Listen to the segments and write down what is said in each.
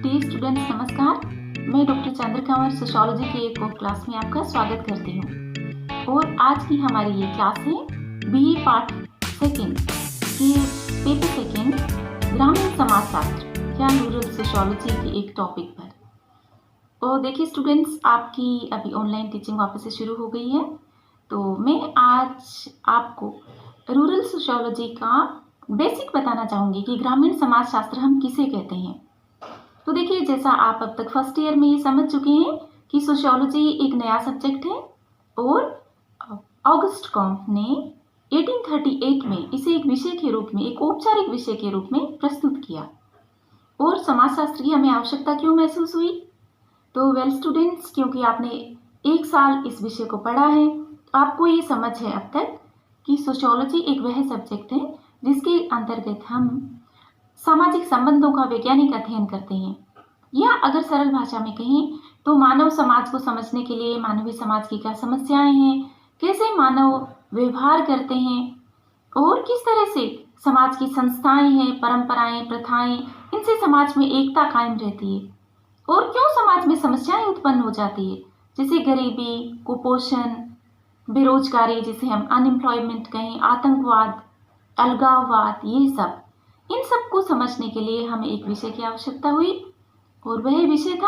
Dear students नमस्कार। मैं doctor चंद्रकांवर sociology की एक और क्लास में आपका स्वागत करती हूँ। और आज की हमारी ये क्लास है बीए पार्ट सेकेंड की पेपर सेकेंड ग्रामीण समाजशास्त्र या रूरल सोशियोलॉजी के एक टॉपिक पर। और देखिए स्टूडेंट्स, आपकी अभी ऑनलाइन टीचिंग वापस से शुरू हो गई है, तो मैं आज आपको रूरल सोशियोलॉजी का बेसिक बताना चाहूँगी कि ग्रामीण समाजशास्त्र हम किसे कहते हैं। तो देखिए, जैसा आप अब तक फर्स्ट ईयर में ये समझ चुके हैं कि सोशियोलॉजी एक नया सब्जेक्ट है और ऑगस्ट कॉम्प ने 1838 में इसे एक विषय के रूप में, एक औपचारिक विषय के रूप में प्रस्तुत किया। और समाजशास्त्र की हमें आवश्यकता क्यों महसूस हुई? तो वेल स्टूडेंट्स, क्योंकि आपने एक साल इस विषय को पढ़ा है, तो आपको ये समझ है अब तक कि सोशियोलॉजी एक वह सब्जेक्ट है जिसके अंतर्गत हम सामाजिक संबंधों का वैज्ञानिक अध्ययन करते हैं, या अगर सरल भाषा में कहें तो मानव समाज को समझने के लिए मानवीय समाज की क्या समस्याएं हैं, कैसे मानव व्यवहार करते हैं और किस तरह से समाज की संस्थाएं हैं, परंपराएं, प्रथाएं, इनसे समाज में एकता कायम रहती है और क्यों समाज में समस्याएं उत्पन्न हो जाती है, जैसे गरीबी, कुपोषण, बेरोजगारी, जिसे हम अनएम्प्लॉयमेंट कहें, आतंकवाद, अलगाववाद, ये सब। इन सब को समझने के लिए हमें एक विषय की आवश्यकता हुई और वह विषय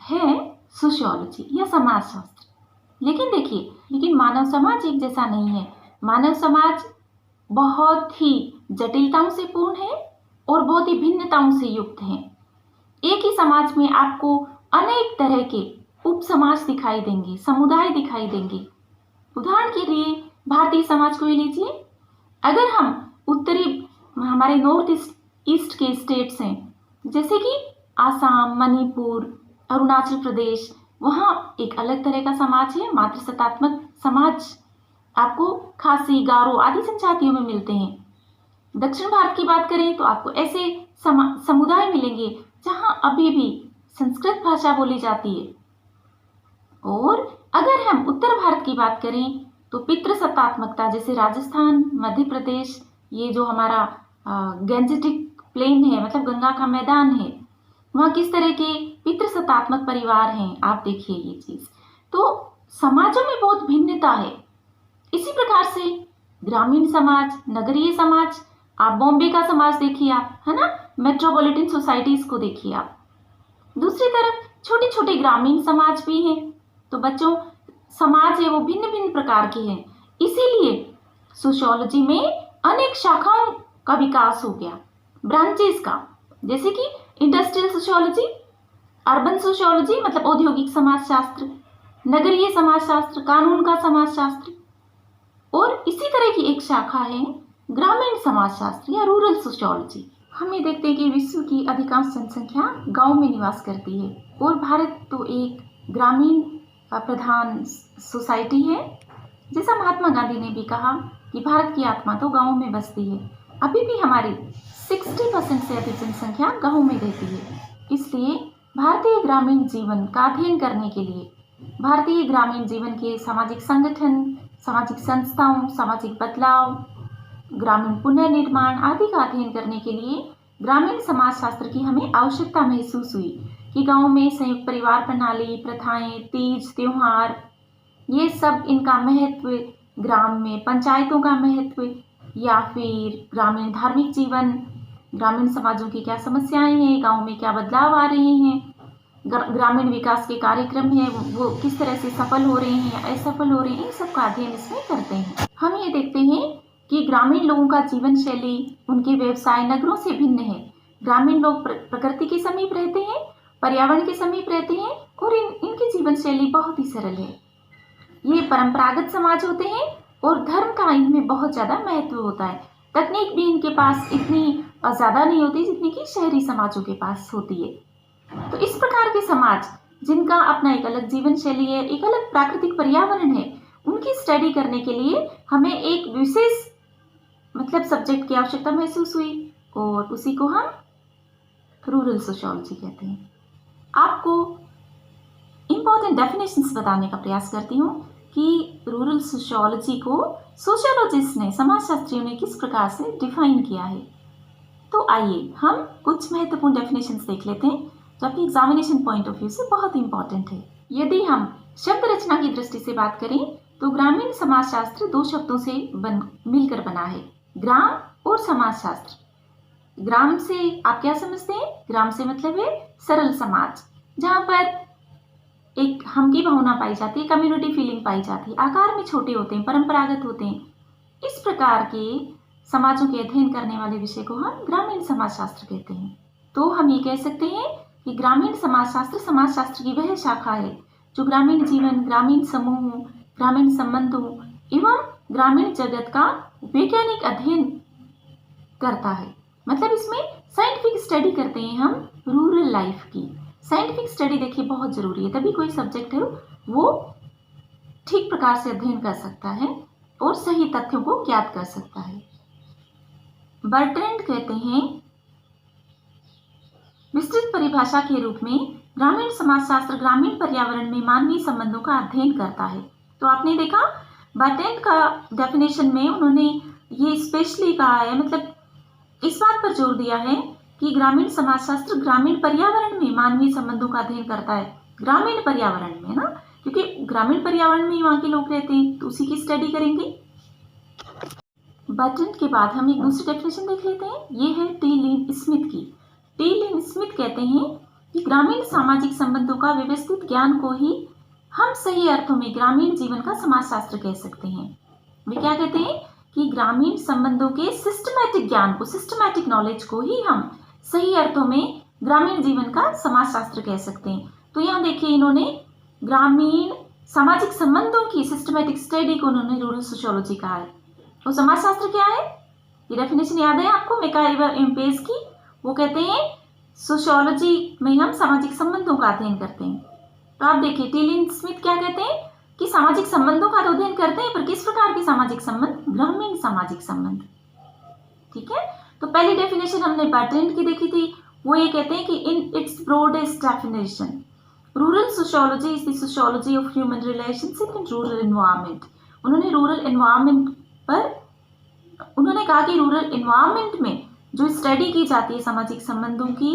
है सोशियोलॉजी या समाजशास्त्र। लेकिन देखिए, लेकिन मानव समाज एक जैसा नहीं है। मानव समाज बहुत ही जटिलताओं से पूर्ण है और बहुत ही भिन्नताओं से युक्त है। एक ही समाज में आपको अनेक तरह के उप समाज दिखाई देंगे, समुदाय दिखाई देंगे। उदाहरण के लिए भारतीय समाज को ही लीजिए। अगर हम उत्तरी, हमारे नॉर्थ ईस्ट के स्टेट्स हैं, जैसे कि आसाम, मणिपुर, अरुणाचल प्रदेश, वहाँ एक अलग तरह का समाज है, मातृसत्तात्मक समाज आपको खासी, गारो आदि जनजातियों में मिलते हैं। दक्षिण भारत की बात करें तो आपको ऐसे समुदाय मिलेंगे जहाँ अभी भी संस्कृत भाषा बोली जाती है। और अगर हम उत्तर भारत की बात करें तो पितृसत्तात्मकता, जैसे राजस्थान, मध्य प्रदेश, ये जो हमारा गैंजेटिक प्लेन है, मतलब गंगा का मैदान है, वहाँ किस तरह के पितृसत्तात्मक परिवार हैं, आप देखिए ये चीज। तो समाजों में बहुत भिन्नता है। इसी प्रकार से ग्रामीण समाज, नगरीय समाज, आप बॉम्बे का समाज देखिए, आप है ना, मेट्रोपॉलिटन सोसाइटीज को देखिए आप। दूसरी तरफ छोटे छोटे ग्रामीण समाज भी हैं। तो बच्चों, समाज है वो भिन्न भिन्न प्रकार के हैं। इसीलिए सोशियोलॉजी में अनेक शाखाओं का विकास हो गया, ब्रांचेस का, जैसे कि इंडस्ट्रियल सोशियोलॉजी, अर्बन सोशियोलॉजी मतलब औद्योगिक समाजशास्त्र, नगरीय समाजशास्त्र, कानून का समाजशास्त्र, और इसी तरह की एक शाखा है ग्रामीण समाजशास्त्र या रूरल सोशियोलॉजी। हम ये देखते हैं कि विश्व की अधिकांश जनसंख्या गांव में निवास करती है और भारत तो एक ग्रामीण प्रधान सोसाइटी है। जैसा महात्मा गांधी ने भी कहा कि भारत की आत्मा तो गाँव में बसती है। अभी भी हमारी 60% से अधिक जनसंख्या गाँव में रहती है। इसलिए भारतीय ग्रामीण जीवन का अध्ययन करने के लिए, भारतीय ग्रामीण जीवन के सामाजिक संगठन, सामाजिक संस्थाओं, सामाजिक बदलाव, ग्रामीण पुनर्निर्माण आदि का अध्ययन करने के लिए ग्रामीण समाजशास्त्र की हमें आवश्यकता महसूस हुई कि गाँव में संयुक्त परिवार प्रणाली, प्रथाएं, तीज, त्योहार, ये सब, इनका महत्व, ग्राम में पंचायतों का महत्व, या फिर ग्रामीण धार्मिक जीवन, ग्रामीण समाजों की क्या समस्याएं हैं, गांव में क्या बदलाव आ रहे हैं, ग्रामीण विकास के कार्यक्रम हैं वो किस तरह से सफल हो रहे हैं या असफल हो रहे हैं, इन सब का अध्ययन इसमें करते हैं। हम ये देखते हैं कि ग्रामीण लोगों का जीवन शैली, उनके व्यवसाय नगरों से भिन्न है। ग्रामीण लोग प्रकृति के समीप रहते हैं, पर्यावरण के समीप रहते हैं और इनकी जीवन शैली बहुत ही सरल है। ये परंपरागत समाज होते हैं और धर्म का इनमें बहुत ज़्यादा महत्व होता है। तकनीक भी इनके पास इतनी ज़्यादा नहीं होती जितनी कि शहरी समाजों के पास होती है। तो इस प्रकार के समाज जिनका अपना एक अलग जीवन शैली है, एक अलग प्राकृतिक पर्यावरण है, उनकी स्टडी करने के लिए हमें एक विशेष मतलब सब्जेक्ट की आवश्यकता महसूस हुई और उसी को हम रूरल सोशियोलॉजी कहते हैं। आपको इम्पोर्टेंट डेफिनेशंस बताने का प्रयास करती हूँ कि रूरल सोशियोलॉजी को सोशियोलॉजिस्ट ने, समाजशास्त्रियों ने किस प्रकार से डिफाइन किया है। तो आइए हम कुछ महत्वपूर्ण डेफिनेशंस देख लेते हैं जो आपकी एग्जामिनेशन पॉइंट ऑफ व्यू से बहुत इंपॉर्टेंट है। यदि हम शब्द रचना की दृष्टि से बात करें तो ग्रामीण समाजशास्त्र दो शब्दों से मिलकर बना है, ग्राम और समाजशास्त्र। ग्राम से आप क्या समझते हैं? ग्राम से मतलब है सरल समाज, जहाँ पर एक हम की भावना पाई जाती है, कम्युनिटी फीलिंग पाई जाती है, आकार में छोटे होते हैं, परंपरागत होते हैं। इस प्रकार के समाजों के अध्ययन करने वाले विषय को हम ग्रामीण समाजशास्त्र कहते हैं। तो हम ये कह सकते हैं कि ग्रामीण समाजशास्त्र समाजशास्त्र की वह शाखा है जो ग्रामीण जीवन, ग्रामीण समूहों, ग्रामीण संबंधों एवं ग्रामीण जगत का वैज्ञानिक अध्ययन करता है। मतलब इसमें साइंटिफिक स्टडी करते हैं हम रूरल लाइफ की। साइंटिफिक स्टडी देखिए बहुत जरूरी है, तभी कोई सब्जेक्ट है वो ठीक प्रकार से अध्ययन कर सकता है और सही तथ्यों को ज्ञात कर सकता है। बर्ट्रैंड कहते हैं विस्तृत परिभाषा के रूप में ग्रामीण समाजशास्त्र ग्रामीण पर्यावरण में मानवीय संबंधों का अध्ययन करता है। तो आपने देखा बर्ट्रैंड का डेफिनेशन में उन्होंने ये स्पेशली कहा है, मतलब इस बात पर जोर दिया है कि ग्रामीण समाजशास्त्र ग्रामीण पर्यावरण में मानवीय संबंधों का अध्ययन करता है। ग्रामीण पर्यावरण में ना, क्योंकि ग्रामीण पर्यावरण में ही वहाँ के लोग रहते हैं, तो उसी की स्टडी करेंगे। बर्ट्रैंड के बाद हम एक दूसरी डेफिनेशन देख लेते हैं, ये है टी लिन स्मिथ की। टी लिन स्मिथ कहते हैं कि ग्रामीण सामाजिक संबंधों का व्यवस्थित ज्ञान को ही हम सही अर्थों में ग्रामीण जीवन का समाजशास्त्र कह सकते हैं। वे क्या कहते हैं कि ग्रामीण संबंधों के सिस्टमैटिक ज्ञान को, सिस्टमैटिक नॉलेज को ही हम सही अर्थों में ग्रामीण जीवन का समाजशास्त्र कह सकते हैं। तो यहाँ देखिए इन्होंने ग्रामीण सामाजिक संबंधों की सिस्टमैटिक स्टडी को उन्होंने रूरल सोशियोलॉजी कहा है। तो समाजशास्त्र क्या है? ये डेफिनेशन याद है आपको मेकाइवा एम्पेस की? वो कहते हैं सोशियोलॉजी में हम सामाजिक संबंधों का अध्ययन करते हैं। तो आप देखिए टी लिन स्मिथ क्या कहते हैं कि सामाजिक संबंधों का अध्ययन करते हैं, पर किस प्रकार के सामाजिक संबंध? ग्रामीण सामाजिक संबंध। ठीक है, तो पहली डेफिनेशन हमने बर्ट्रैंड की देखी थी, वो ये कहते हैं कि in its broadest definition rural sociology is the sociology of human relationship in rural environment. उन्होंने रूरल एनवायरनमेंट पर उन्होंने कहा कि रूरल एनवायरनमेंट में जो स्टडी की जाती है सामाजिक संबंधों की,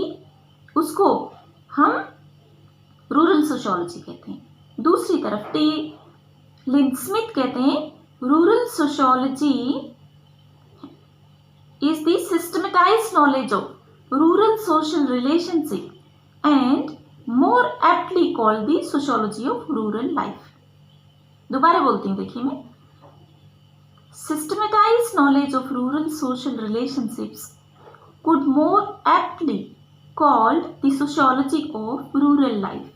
उसको हम रूरल सोशियोलॉजी कहते हैं। दूसरी तरफ टी लिन स्मिथ कहते हैं rural sociology is the systematized knowledge of rural social relationship and more aptly called the sociology of rural life। दोबारा बोलती हूँ, देखिए मैं, systematized knowledge of rural social relationships could more aptly called the sociology of rural life।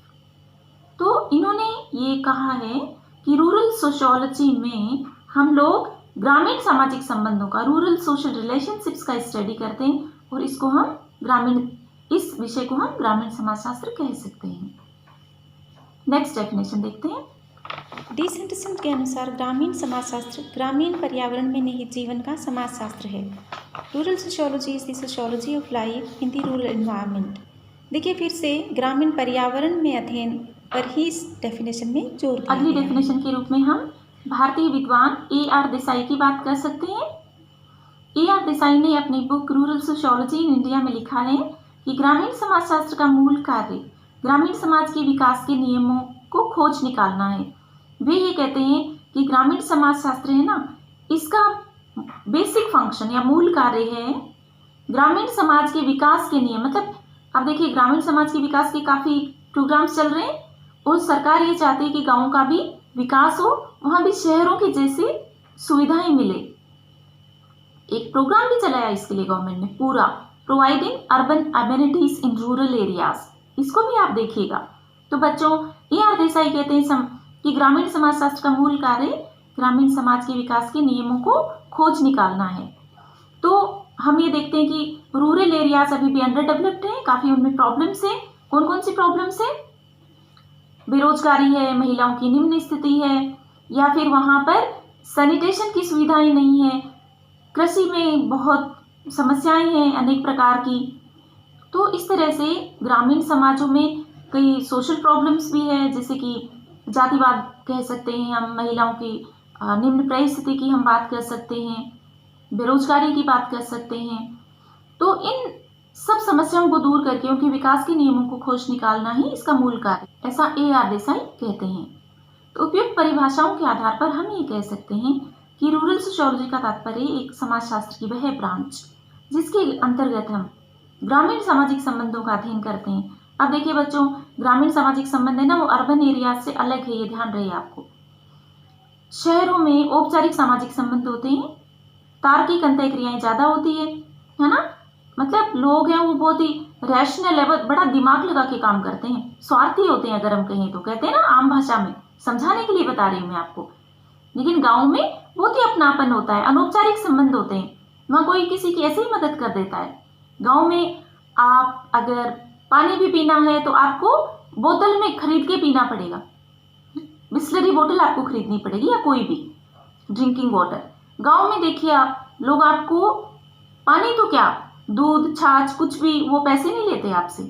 तो इन्होंने ये कहा है कि रूरल सोशियोलॉजी में हम लोग ग्रामीण सामाजिक संबंधों का, रूरल सोशल रिलेशनशिप्स का स्टडी करते हैं और इसको हम ग्रामीण, इस विषय को हम ग्रामीण समाजशास्त्र कह सकते हैं। नेक्स्ट डेफिनेशन देखते हैं। डी सेंडरसन के अनुसार ग्रामीण समाजशास्त्र ग्रामीण पर्यावरण में निहित जीवन का समाजशास्त्र है। Rural sociology is the sociology of life in the rural environment. देखिए फिर से ग्रामीण पर्यावरण में अध्ययन पर ही इस डेफिनेशन में जोर दिया। अगली डेफिनेशन के रूप में हम भारतीय विद्वान A.R. देसाई की बात कर सकते हैं। A.R. देसाई ने अपनी book rural sociology in India में लिखा है कि ग्रामीण समाजशास्त्र का मूल कार्य ग्रामीण समाज के विकास के नियमों को खोज निकालना है। वे ये कहते हैं कि ग्रामीण समाजशास्त्र है ना, इसका बेसिक फंक्शन या मूल कार्य है ग्रामीण समाज के विकास के नियम। मतलब अब देखिए ग्रामीण समाज के विकास के काफ़ी प्रोग्राम्स चल रहे हैं और सरकार ये चाहती है कि गाँव का भी विकास हो, वहाँ भी शहरों की जैसी सुविधाएं मिले। एक प्रोग्राम भी चलाया इसके लिए गवर्नमेंट ने पूरा, providing urban amenities in rural areas, इसको भी आप देखिएगा। तो बच्चों A.R. देसाई कहते हैं कि ग्रामीण समाजशास्त्र का मूल कार्य ग्रामीण समाज के विकास के नियमों को खोज निकालना है। तो हम ये देखते हैं कि रूरल एरियाज अभी भी अंडर डेवलप्ड है, काफ़ी उनमें प्रॉब्लम्स है। कौन कौन सी प्रॉब्लम्स है? बेरोजगारी है, महिलाओं की निम्न स्थिति है, या फिर वहाँ पर सैनिटेशन की सुविधाएं नहीं है, कृषि में बहुत समस्याएं हैं अनेक प्रकार की। तो इस तरह से ग्रामीण समाजों में कई सोशल प्रॉब्लम्स भी है, जैसे कि जातिवाद कह सकते हैं हम, महिलाओं की निम्न परिस्थिति की हम बात कर सकते हैं, बेरोजगारी की बात कर सकते हैं। तो इन सब समस्याओं को दूर करके उनके विकास के नियमों को खोज निकालना ही इसका मूल कार्य, ऐसा A.R. देसाई कहते हैं। तो उपयुक्त परिभाषाओं के आधार पर हम ये कह सकते हैं कि रूरल सोशियोलॉजी का तात्पर्य एक समाजशास्त्र की वह ब्रांच जिसके अंतर्गत हम ग्रामीण सामाजिक संबंधों का अध्ययन करते हैं। अब देखिए बच्चों, ग्रामीण सामाजिक संबंध है ना, वो अर्बन एरिया से अलग है, ये ध्यान रहे आपको। शहरों में औपचारिक सामाजिक संबंध होते हैं, तार्किक अंतः क्रियाएं ज्यादा होती है ना, मतलब लोग हैं वो बहुत ही रैशनल है, बड़ा दिमाग लगा के काम करते हैं, स्वार्थी होते हैं अगर हम कहें तो, कहते हैं ना आम भाषा में, समझाने के लिए बता रही हूँ मैं आपको। लेकिन गाँव में बहुत ही अपनापन होता है, अनौपचारिक संबंध होते हैं, वहाँ कोई किसी की ऐसे ही मदद कर देता है। गाँव में आप अगर पानी भी पीना है तो आपको बोतल में खरीद के पीना पड़ेगा, बिस्लरी बोतल आपको खरीदनी पड़ेगी या कोई भी ड्रिंकिंग वाटर। गांव में देखिए आप, लोग आपको पानी तो क्या, दूध छाछ कुछ भी, वो पैसे नहीं लेते आपसे।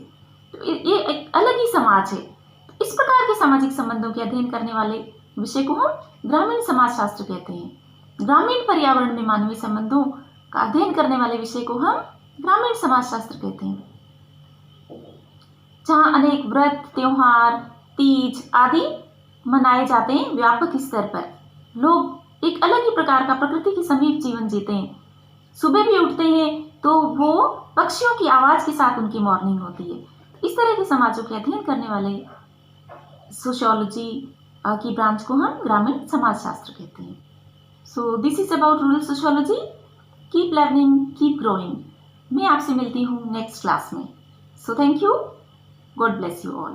तो ये एक अलग ही समाज है। तो इस प्रकार के सामाजिक संबंधों के अध्ययन करने वाले विषय को हम ग्रामीण समाजशास्त्र कहते हैं। ग्रामीण पर्यावरण में मानवीय संबंधों का अध्ययन करने वाले विषय को हम ग्रामीण समाजशास्त्र कहते हैं, जहाँ अनेक व्रत, त्योहार, तीज आदि मनाए जाते हैं व्यापक स्तर पर। लोग एक अलग ही प्रकार का प्रकृति के समीप जीवन जीते हैं। सुबह भी उठते हैं तो वो पक्षियों की आवाज के साथ उनकी मॉर्निंग होती है। इस तरह के समाजों के अध्ययन करने वाले सोशियोलॉजी की ब्रांच को हम ग्रामीण समाजशास्त्र कहते हैं। So this is about rural sociology. Keep learning, keep growing. मैं आपसे मिलती हूँ नेक्स्ट क्लास में। So thank you, God bless you all.